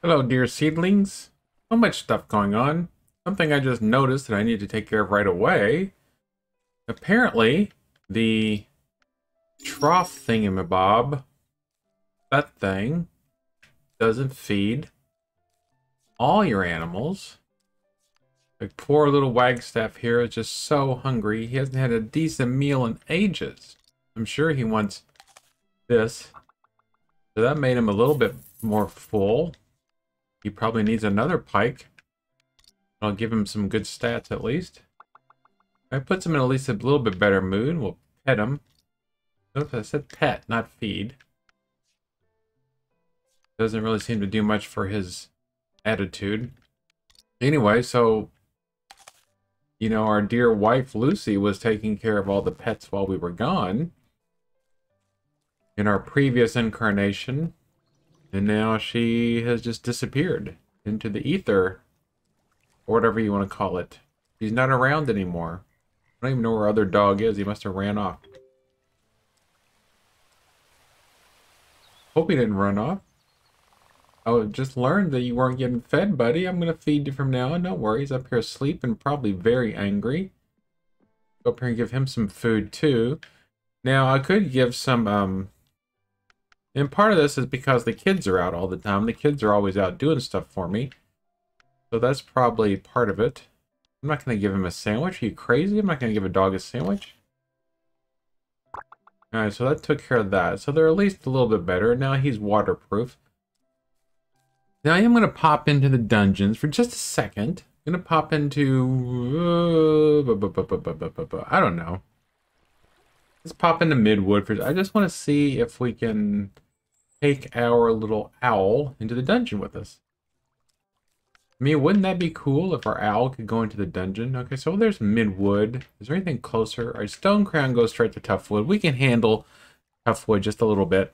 Hello, dear seedlings. So much stuff going on. Something I just noticed that I need to take care of right away. Apparently, the trough thingamabob, that thing, doesn't feed all your animals. Like poor little Wagstaff here is just so hungry. He hasn't had a decent meal in ages. I'm sure he wants this. So that made him a little bit more full. He probably needs another pike. I'll give him some good stats at least. That puts him in at least a little bit better mood. We'll pet him. Notice I said pet, not feed. Doesn't really seem to do much for his attitude. Anyway, so, you know, our dear wife Lucy was taking care of all the pets while we were gone in our previous incarnation. And now she has just disappeared into the ether, or whatever you want to call it. She's not around anymore. I don't even know where our other dog is. He must have ran off. Hope he didn't run off. I just learned that you weren't getting fed, buddy. I'm going to feed you from now on. No worries. Up here asleep and probably very angry. Go up here and give him some food too. Now, I could give some, and part of this is because the kids are out all the time. The kids are always out doing stuff for me. So that's probably part of it. I'm not going to give him a sandwich. Are you crazy? I'm not going to give a dog a sandwich. Alright, so that took care of that. So they're at least a little bit better. Now he's waterproof. Now I am going to pop into the dungeons for just a second. I'm going to pop into... I don't know. Let's pop into Midwood. I just want to see if we can take our little owl into the dungeon with us. I mean, wouldn't that be cool if our owl could go into the dungeon? Okay, so there's Midwood. Is there anything closer? Our Stone Crown goes straight to Toughwood. We can handle Toughwood just a little bit.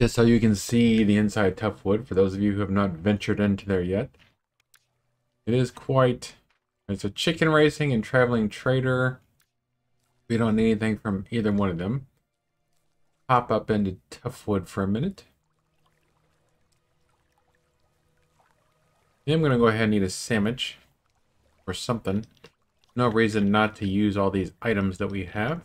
Just so you can see the inside Toughwood, for those of you who have not ventured into there yet. It is quite... It's a chicken racing and traveling trader. We don't need anything from either one of them. Pop up into Toughwood for a minute. I'm going to go ahead and eat a sandwich or something. No reason not to use all these items that we have.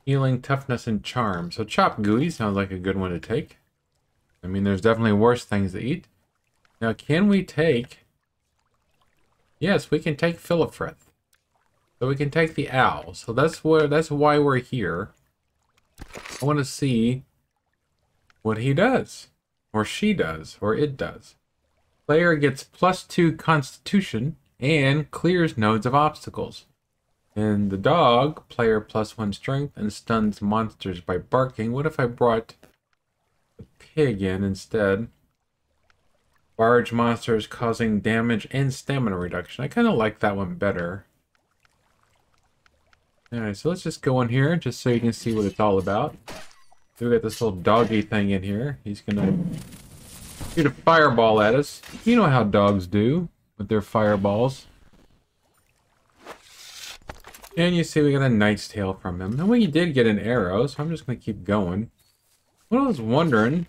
Healing, toughness, and charm. So chopped gooey sounds like a good one to take. I mean, there's definitely worse things to eat. Now, can we take... Yes, we can take Philifrith. So we can take the owl. So that's why we're here. I want to see what he does. Or she does, or it does. Player gets +2 Constitution and clears nodes of obstacles. And the dog, player +1 Strength and stuns monsters by barking. What if I brought the pig in instead? Barge monsters causing damage and stamina reduction. I kind of like that one better. Alright, so let's just go in here just so you can see what it's all about. We got this little doggy thing in here. He's gonna shoot a fireball at us. You know how dogs do with their fireballs. And you see we got a knight's tail from him. And we did get an arrow, so I'm just gonna keep going. What I was wondering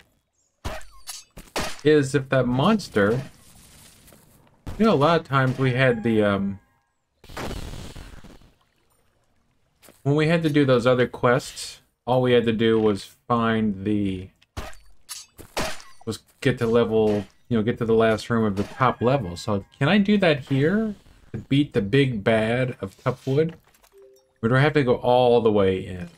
is if that monster... You know, a lot of times we had the, when we had to do those other quests, all we had to do was find the... get to level, get to the last room of the top level. So can I do that here to beat the big bad of Toughwood? Or do I have to go all the way in?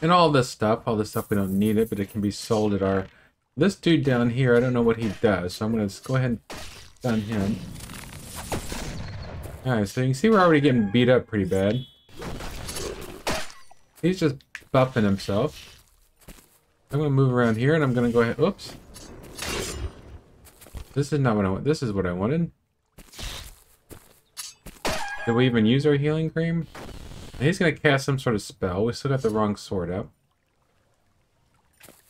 And all this stuff we don't need it, but it can be sold at our... This dude down here, I don't know what he does, so I'm going to go ahead and stun him. Alright, so you can see we're already getting beat up pretty bad. He's just buffing himself. I'm going to move around here and I'm going to go ahead... Oops. This is not what I want. This is what I wanted. Did we even use our healing cream? He's going to cast some sort of spell. We still got the wrong sword up.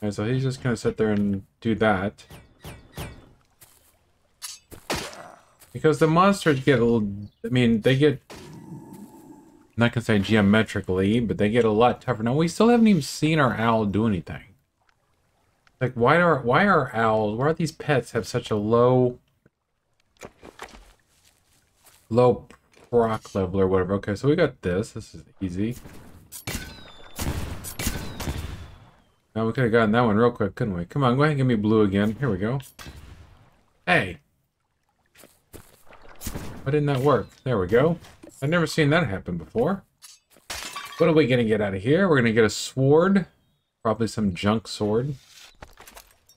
Alright, so he's just going to sit there and do that. Because the monsters get a little... I mean, they get... I'm not going to say geometrically, but they get a lot tougher. Now, we still haven't even seen our owl do anything. Like, why are owls, why are these pets have such a low proc level or whatever? Okay, so we got this. This is easy. Now we could have gotten that one real quick, couldn't we? Come on, go ahead and give me blue again. Here we go. Hey! Why didn't that work? There we go. I've never seen that happen before. What are we gonna get out of here? We're gonna get a sword. Probably some junk sword.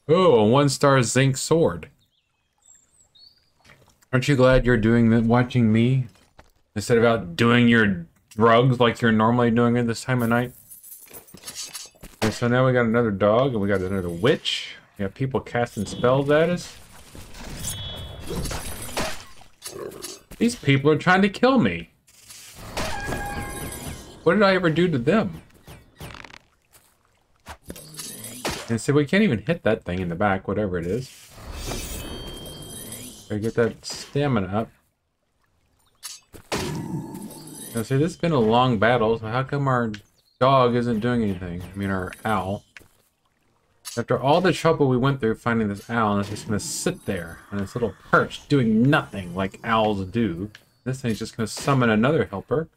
Oh, a 1-star zinc sword. Aren't you glad you're doing that, watching me? Instead of out doing your drugs like you're normally doing at this time of night? Okay, so now we got another dog, and we got another witch. We got people casting spells at us. These people are trying to kill me. What did I ever do to them? And so we can't even hit that thing in the back, whatever it is. Gotta get that stamina up. Now see, this has been a long battle, so how come our dog isn't doing anything? I mean, our owl. After all the trouble we went through finding this owl, and it's just gonna sit there on its little perch, doing nothing like owls do. This thing's just gonna summon another helper.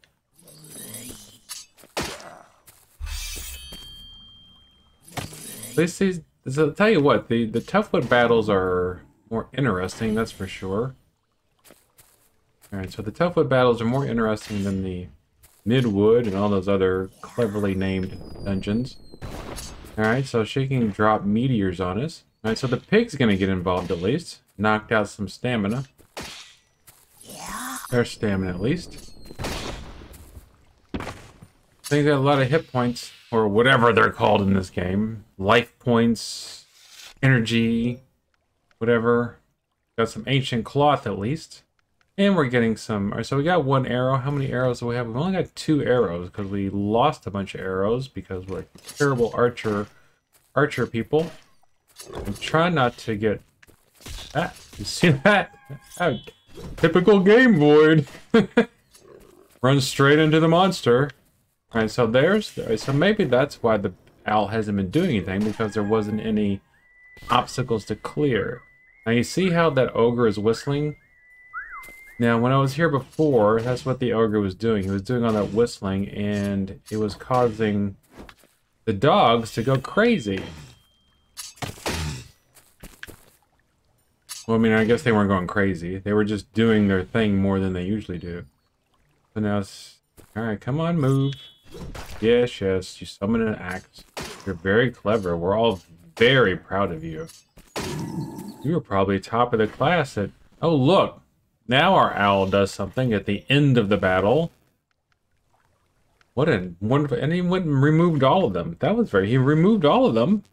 At least these, so I'll tell you what, the Toughwood battles are more interesting, that's for sure. Alright, so the Toughwood battles are more interesting than the Midwood and all those other cleverly named dungeons. Alright, so she can drop meteors on us. Alright, so the pig's gonna get involved at least. Knocked out some stamina. There's stamina at least. Things got a lot of hit points, or whatever they're called in this game. Life points, energy, whatever. Got some ancient cloth at least. And we're getting some... Alright, so we got 1 arrow. How many arrows do we have? We've only got 2 arrows because we lost a bunch of arrows because we're terrible archer people. I'm trying not to get... that. You see that? Oh, typical game void. Run straight into the monster. Alright, so so maybe that's why the owl hasn't been doing anything, because there wasn't any obstacles to clear. Now you see how that ogre is whistling? Now when I was here before, that's what the ogre was doing. He was doing all that whistling, and it was causing the dogs to go crazy. Well, I mean, I guess they weren't going crazy. They were just doing their thing more than they usually do. So now it's... Alright, come on, move. Yes, yes, you summon an axe. You're very clever. We're all very proud of you. You were probably top of the class at... Oh, look! Now our owl does something at the end of the battle. What a wonderful... And he went and removed all of them. That was very... He removed all of them.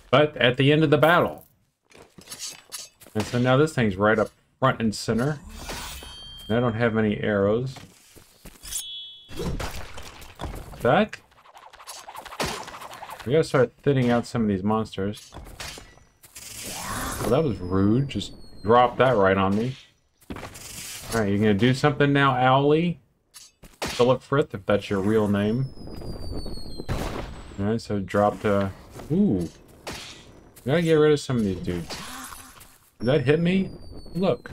But at the end of the battle. And so now this thing's right up front and center. And I don't have any arrows. That? We gotta start thinning out some of these monsters. Well, that was rude. Just drop that right on me. Alright, you gonna do something now, Owly? Philip Frith, if that's your real name. Alright, so drop the... Ooh. We gotta get rid of some of these dudes. Did that hit me? Look.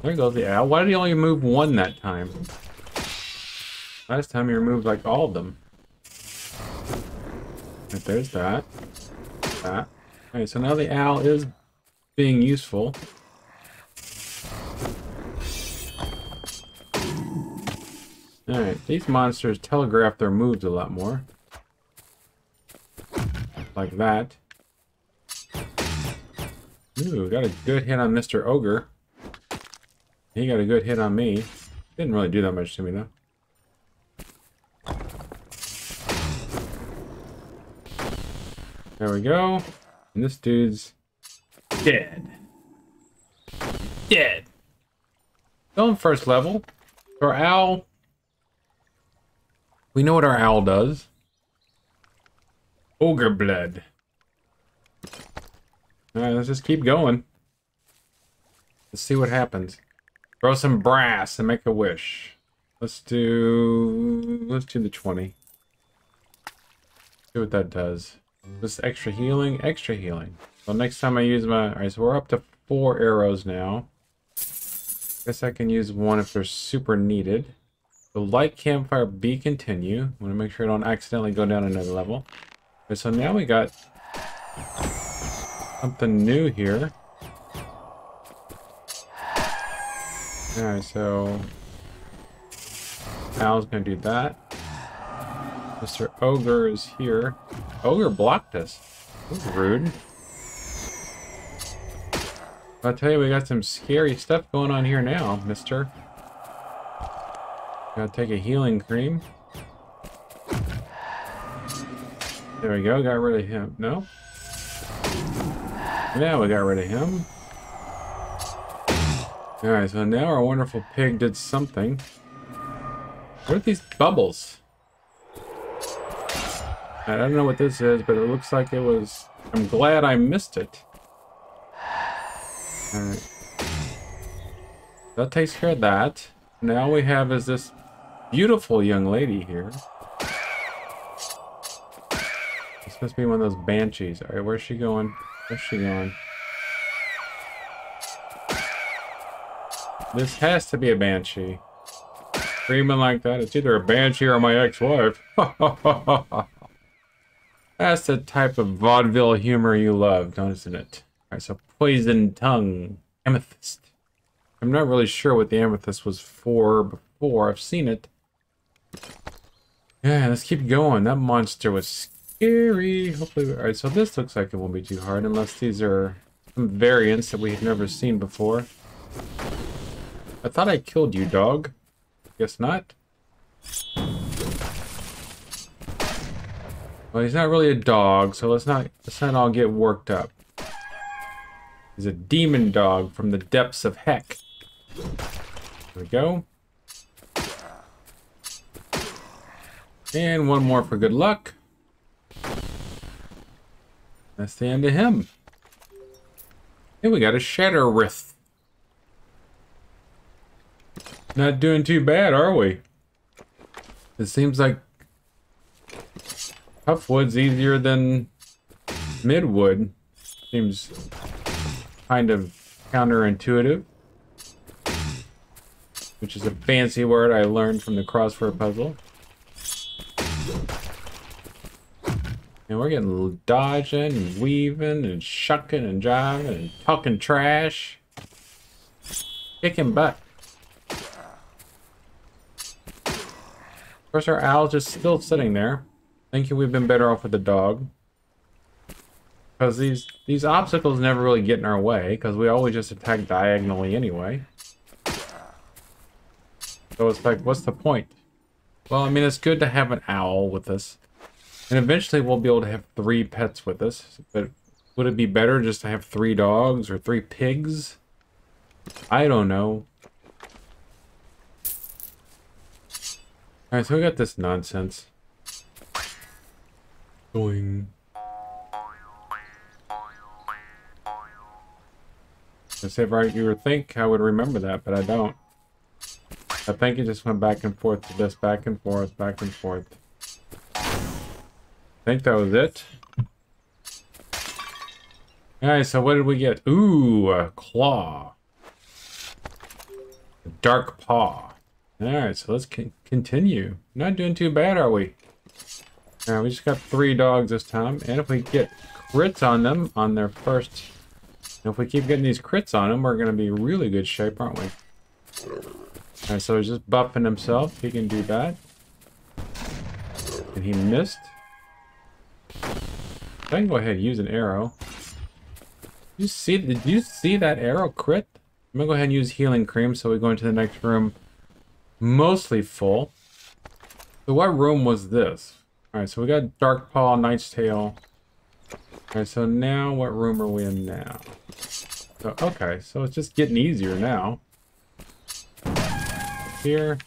There goes the owl. Why did he only move 1 that time? Last time he removed like all of them. Right, there's that. That. Alright, so now the owl is being useful. Alright, these monsters telegraph their moves a lot more. Like that. Ooh, got a good hit on Mr. Ogre. He got a good hit on me. Didn't really do that much to me though. There we go. And this dude's dead. Dead. Going first level. Our owl. We know what our owl does. Ogre blood. Alright, let's just keep going. Let's see what happens. Throw some brass and make a wish. Let's do the 20. See what that does. This extra healing, extra healing. So next time I use my... Alright, so we're up to 4 arrows now. Guess I can use one if they're super needed. The light campfire be continue. I want to make sure I don't accidentally go down another level. Okay, so now we got something new here. Alright, so Al's gonna do that. Mr. Ogre is here. Ogre blocked us. That's rude. I'll tell you, we got some scary stuff going on here now, mister. Gotta take a healing cream. There we go, got rid of him. No? Yeah, we got rid of him. Alright, so now our wonderful pig did something. What are these bubbles? I don't know what this is, but it looks like it was... I'm glad I missed it. Alright. That takes care of that. Now we have is this beautiful young lady here. This must be one of those banshees. Alright, where's she going? Where's she going? This has to be a banshee. Screaming like that. It's either a banshee or my ex-wife. That's the type of vaudeville humor you love, isn't it? Alright, so poison tongue. Amethyst. I'm not really sure what the amethyst was for before. I've seen it. Yeah, let's keep going. That monster was scary. Hopefully, alright, so this looks like it won't be too hard unless these are some variants that we've never seen before. I thought I killed you, dog. Guess not. Well, he's not really a dog, so let's not all get worked up. He's a demon dog from the depths of heck. There we go. And one more for good luck. That's the end of him. Hey, we got a Shatterwrith. Not doing too bad, are we? It seems like Toughwood's easier than Midwood. Seems kind of counterintuitive. Which is a fancy word I learned from the crossword puzzle. And we're getting dodging and weaving and shucking and jiving and talking trash. Kicking butt. Of course, our owl's just still sitting there, thinking we've been better off with the dog. Because these obstacles never really get in our way, because we always just attack diagonally anyway. So it's like, what's the point? Well, I mean, it's good to have an owl with us. And eventually we'll be able to have 3 pets with us. But would it be better just to have 3 dogs or 3 pigs? I don't know. Alright, so we got this nonsense. Going. You would think I would remember that, but I don't. I think it just went back and forth to this, back and forth, back and forth. I think that was it. Alright, so what did we get? Ooh, a claw. A dark paw. Alright, so let's continue. Not doing too bad, are we? Alright, we just got 3 dogs this time. And if we get crits on them on their first... If we keep getting these crits on them, we're going to be in really good shape, aren't we? Alright, so he's just buffing himself. He can do that. And he missed. I can go ahead and use an arrow. Did you see that arrow crit? I'm going to go ahead and use healing cream so we go into the next room. Mostly full. So what room was this? Alright, so we got Dark Paw, Knight's Tale. Alright, so now what room are we in now? So, okay, so it's just getting easier now. Here.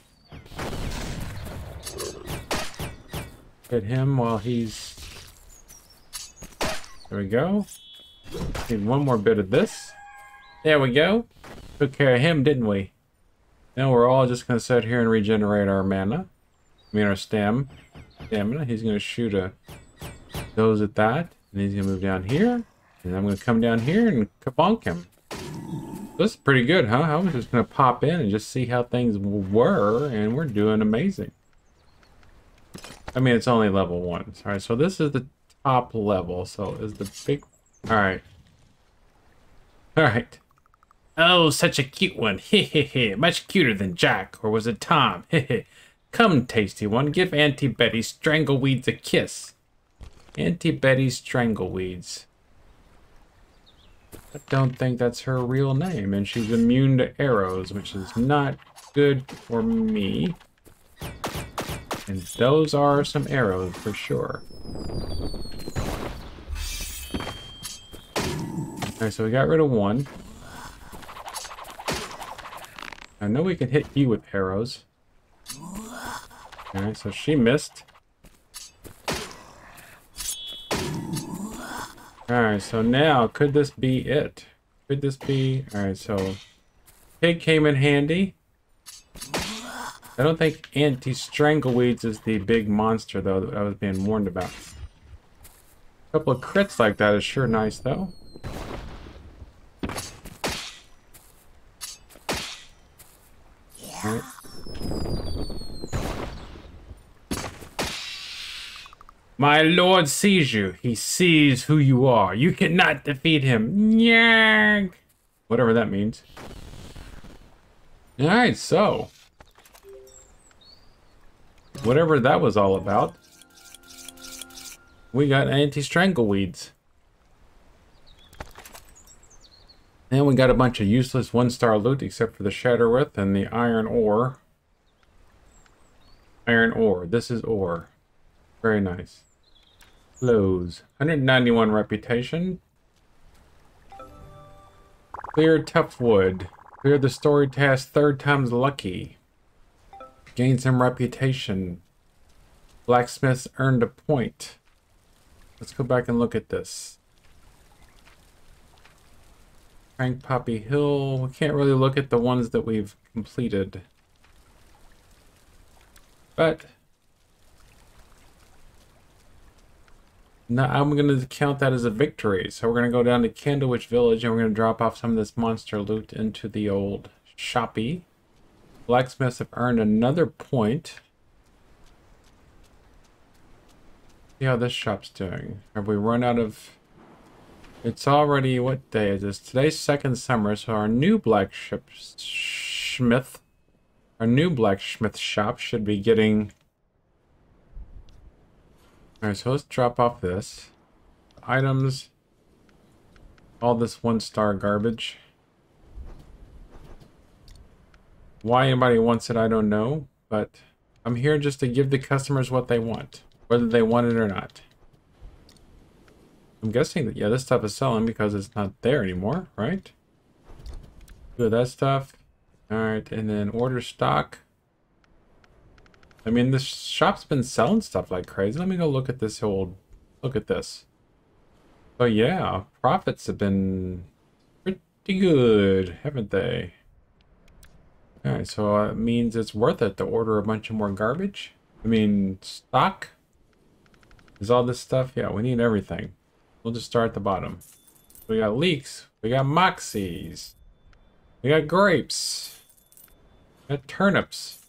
Hit him while he's... There we go. Need one more bit of this. There we go. Took care of him, didn't we? Now we're all just going to sit here and regenerate our mana. I mean our stamina. He's going to shoot a Goes at that. And he's going to move down here. And I'm going to come down here and kabonk him. This is pretty good, huh? I was just going to pop in and just see how things were. And we're doing amazing. I mean, it's only level 1. Alright, so this is the top level. So is the big... Alright. Alright. Oh, such a cute one. Hehehe. Much cuter than Jack. Or was it Tom? Hehe. Come, tasty one. Give Auntie Betty Strangleweeds a kiss. Auntie Betty Strangleweeds. I don't think that's her real name. And she's immune to arrows, which is not good for me. And those are some arrows for sure. Alright, so we got rid of one. I know we can hit you with arrows. Alright, so she missed. Alright, so now, could this be it? Could this be... Alright, so... Pig came in handy. I don't think Anti-Strangleweeds is the big monster, though, that I was being warned about. A couple of crits like that is sure nice, though. Alright. My lord sees you. He sees who you are. You cannot defeat him. Nyang! Whatever that means. Alright, so. Whatever that was all about. We got anti-strangleweeds. And we got a bunch of useless 1-star loot except for the Shatterwith and the iron ore. Iron ore. This is ore. Very nice. Close. 191 reputation. Clear Toughwood. Clear the story task 3rd time's lucky. Gain some reputation. Blacksmiths earned a point. Let's go back and look at this. Frank Poppy Hill. We can't really look at the ones that we've completed. But... now I'm going to count that as a victory. So we're going to go down to Candlewich Village and we're going to drop off some of this monster loot into the old shoppy. Blacksmiths have earned another point. See how this shop's doing. Have we run out of... It's already... What day is this? Today's 2nd summer, so our new blacksmith... Our new blacksmith shop should be getting... Alright, so let's drop off this. Items. All this 1-star garbage. Why anybody wants it, I don't know. But I'm here just to give the customers what they want. Whether they want it or not. I'm guessing that, yeah, this stuff is selling because it's not there anymore, right? Good, that stuff. Alright, and then order stock. I mean, this shop's been selling stuff like crazy. Let me go look at this old... Look at this. Oh yeah, profits have been pretty good, haven't they? Alright, so it means it's worth it to order a bunch of more garbage. I mean, stock? Is all this stuff? Yeah, we need everything. We'll just start at the bottom. We got leeks. We got moxies. We got grapes. We got turnips.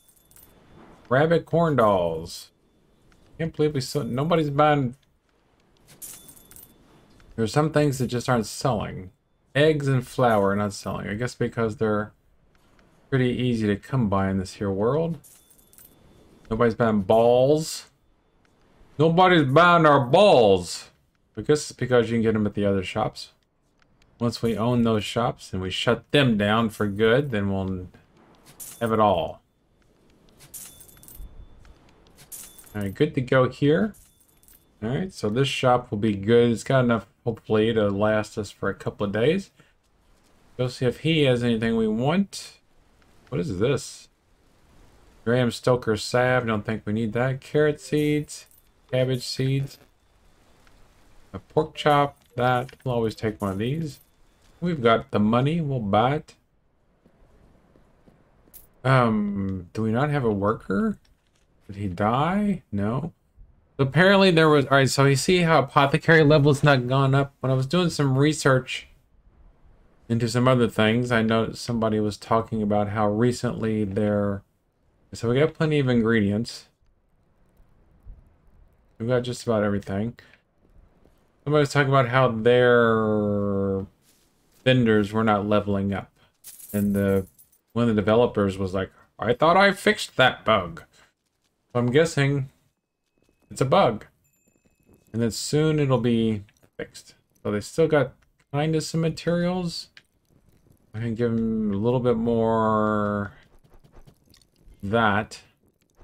Rabbit corn dolls. Can't believe we still... Nobody's buying... There's some things that just aren't selling. Eggs and flour are not selling. I guess because they're pretty easy to come by in this here world. Nobody's buying balls. Nobody's buying our balls. I guess it's because you can get them at the other shops. Once we own those shops and we shut them down for good, then we'll have it all. Alright, good to go here. Alright, so this shop will be good. It's got enough, hopefully, to last us for a couple of days. Go see if he has anything we want. What is this? Graham Stoker salve. Don't think we need that. Carrot seeds. Cabbage seeds. A pork chop. That. We'll always take one of these. We've got the money. We'll buy it. Do we not have a worker? Did he die? No. Apparently there was, all right, so you see how apothecary level's not gone up? When I was doing some research into some other things, I noticed somebody was talking about how recently their, so we got plenty of ingredients. We've got just about everything. Somebody was talking about how their vendors were not leveling up. And one of the developers was like, I thought I fixed that bug. So I'm guessing it's a bug. And then soon it'll be fixed. So they still got kind of some materials. I can give them a little bit more that.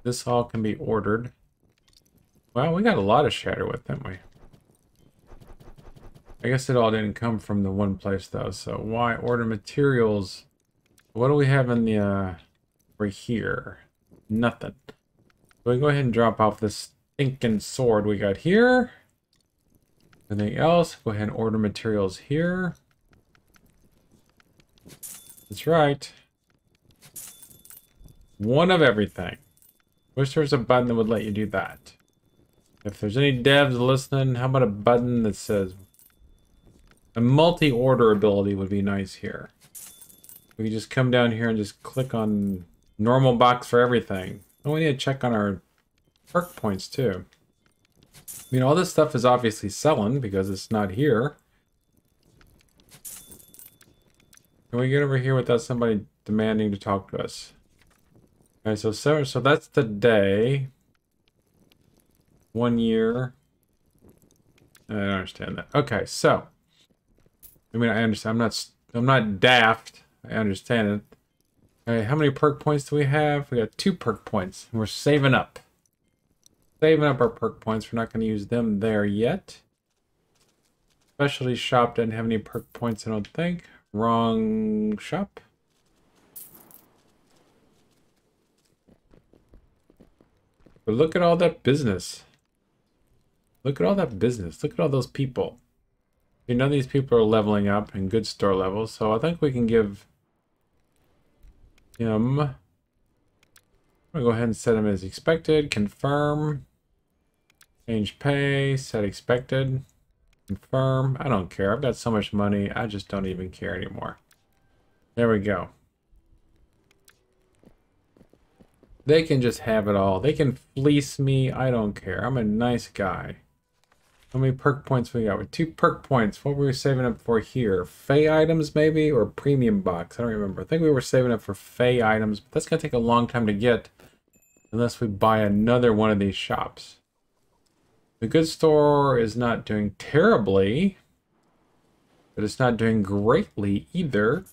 This all can be ordered. Well, we got a lot of Shatterwood, didn't we? I guess it all didn't come from the one place though. So why order materials? What do we have in the right here? Nothing. So we go ahead and drop off this stinking sword we got here. Anything else? Go ahead and order materials here. That's right. One of everything. Wish there was a button that would let you do that. If there's any devs listening, how about a button that says a multi-order ability would be nice here. We can just come down here and just click on normal box for everything. Oh, we need to check on our perk points too. I mean, all this stuff is obviously selling because it's not here. Can we get over here without somebody demanding to talk to us? Okay, so that's the day. 1 year. I don't understand that. Okay, so I mean, I understand. I'm not daft. I understand it. Okay, how many perk points do we have? We got 2 perk points. We're saving up. Saving up our perk points. We're not going to use them there yet. Specialty shop didn't have any perk points, I don't think. Wrong shop. But look at all that business. Look at all that business. Look at all those people. You know these people are leveling up in good store levels, so I think we can give him... I'm going to go ahead and set him as expected. Confirm. Change pay. Set expected. Confirm. I don't care. I've got so much money. I just don't even care anymore. There we go. They can just have it all. They can fleece me. I don't care. I'm a nice guy. How many perk points we got? With 2 perk points. What were we saving up for here? Fey items maybe? Or premium box? I don't remember. I think we were saving up for Fey items. But that's going to take a long time to get. Unless we buy another one of these shops. The goods store is not doing terribly. But it's not doing greatly either.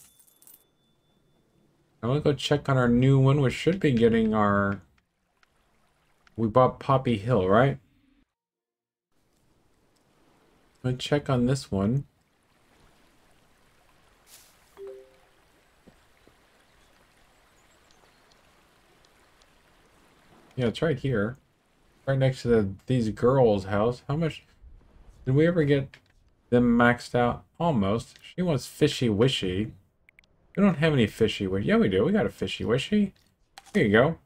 I want to go check on our new one. We should be getting our... We bought Poppy Hill, right? I'm going to check on this one. Yeah, it's right here. Right next to these girls' house. How much... Did we ever get them maxed out? Almost. She wants fishy wishy. We don't have any fishy wishy. Yeah, we do. We got a fishy wishy. Here you go.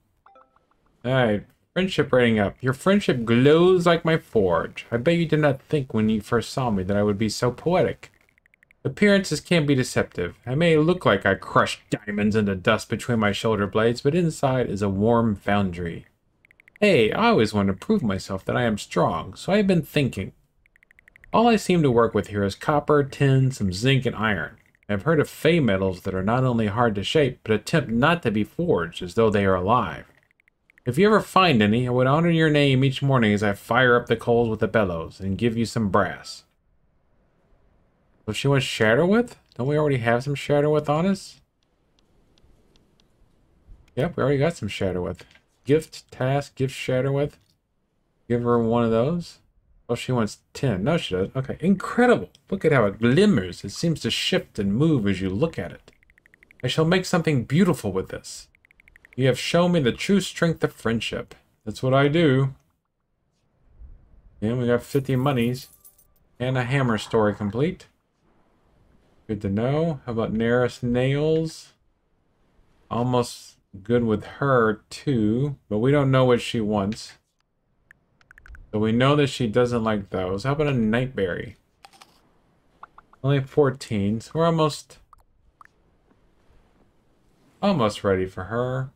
Alright. Friendship rating up. Your friendship glows like my forge. I bet you did not think when you first saw me that I would be so poetic. Appearances can be deceptive. I may look like I crushed diamonds into dust between my shoulder blades, but inside is a warm foundry. Hey, I always want to prove myself that I am strong, so I have been thinking. All I seem to work with here is copper, tin, some zinc, and iron. I've heard of fey metals that are not only hard to shape, but attempt not to be forged as though they are alive. If you ever find any, I would honor your name each morning as I fire up the coals with the bellows and give you some brass. So she wants Shatterwith? Don't we already have some Shatterwith on us? Yep, we already got some Shatterwith. Gift, task, gift Shatterwith. Give her one of those. Oh, she wants 10. No, she doesn't. Okay, incredible. Look at how it glimmers. It seems to shift and move as you look at it. I shall make something beautiful with this. You have shown me the true strength of friendship. That's what I do. And we got 50 monies. And a hammer story complete. Good to know. How about Neris Nails? Almost good with her, too. But we don't know what she wants. So we know that she doesn't like those. How about a nightberry? Only 14, so we're almost ready for her.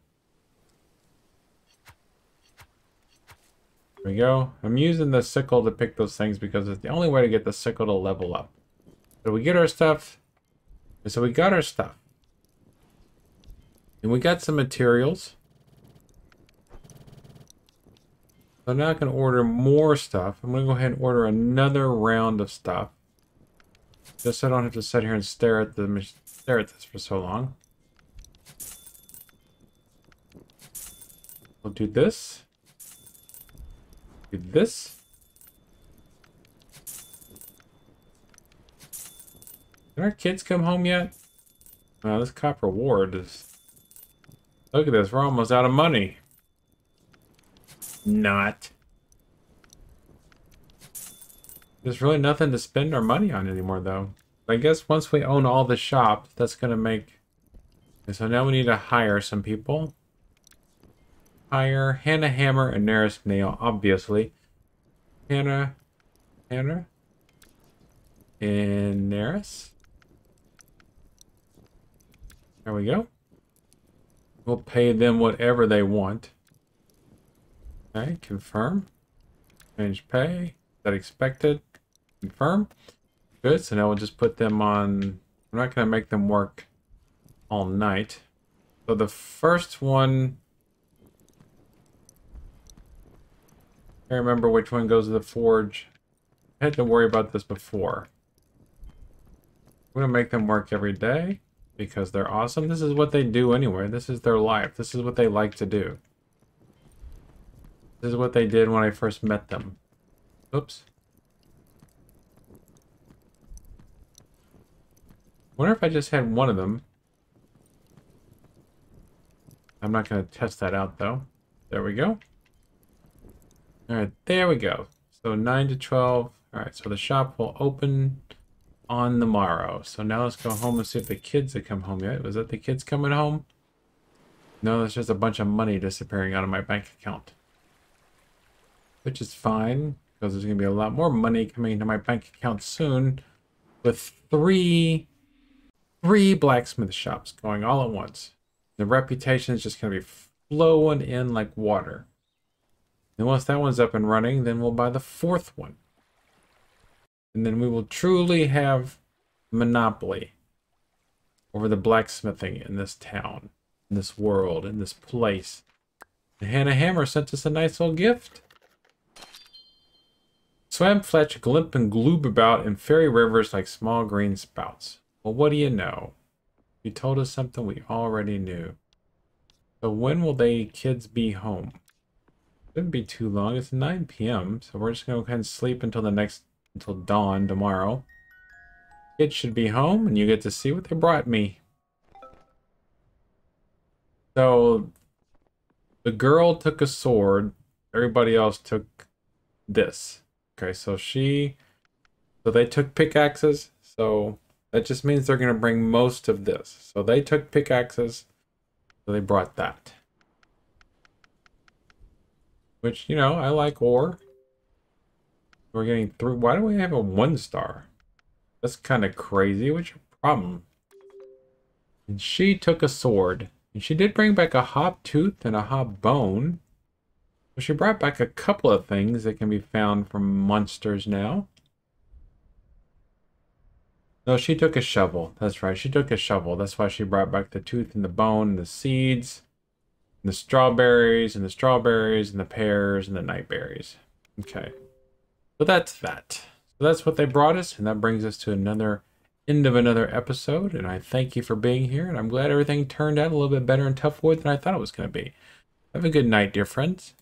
There we go. I'm using the sickle to pick those things because it's the only way to get the sickle to level up. So we get our stuff. And so we got our stuff. And we got some materials. So now I can order more stuff. I'm going to go ahead and order another round of stuff. Just so I don't have to sit here and stare at this for so long. We'll do this. Do this. Did our kids come home yet? Wow, this copper ward is... Look at this, we're almost out of money. Not. There's really nothing to spend our money on anymore, though. I guess once we own all the shops, that's going to make... Okay, so now we need to hire some people. Hire Hannah Hammer and Nearest Nail, obviously. Hannah and Nearest. There we go. We'll pay them whatever they want. Okay, confirm. Change pay. Is that expected? Confirm. Good, so now we'll just put them on... We're not going to make them work all night. So the first one... I can't remember which one goes to the forge. I had to worry about this before. I'm going to make them work every day because they're awesome. This is what they do anyway. This is their life. This is what they like to do. This is what they did when I first met them. Oops. Wonder if I just had one of them. I'm not going to test that out though. There we go. Alright, there we go. So 9 to 12. Alright, so the shop will open on the morrow. So now let's go home and see if the kids have come home yet. Was that the kids coming home? No, there's just a bunch of money disappearing out of my bank account. Which is fine, because there's going to be a lot more money coming into my bank account soon. With three blacksmith shops going all at once. The reputation is just going to be flowing in like water. And once that one's up and running, then we'll buy the fourth one. And then we will truly have monopoly over the blacksmithing in this town, in this world, in this place. And Hannah Hammer sent us a nice little gift. Swam fletch, glimp, and gloob about in fairy rivers like small green spouts. Well, what do you know? You told us something we already knew. So when will they kids be home? Shouldn't be too long. It's 9 p.m. So we're just gonna go ahead and sleep until dawn tomorrow. Kids should be home, and you get to see what they brought me. So the girl took a sword. Everybody else took this. Okay, so they took pickaxes. So that just means they're gonna bring most of this. So they took pickaxes. So they brought that. Which, you know, I like ore. We're getting through. Why do we have a 1 star? That's kind of crazy. What's your problem? And she took a sword. And she did bring back a hob tooth and a hob bone. So she brought back a couple of things that can be found from monsters now. No, she took a shovel. That's right. She took a shovel. That's why she brought back the tooth and the bone and the seeds. And the strawberries and the pears and the nightberries. Okay. So that's that. So that's what they brought us, and that brings us to another end of another episode. And I thank you for being here, and I'm glad everything turned out a little bit better in Toughwood than I thought it was going to be. Have a good night, dear friends.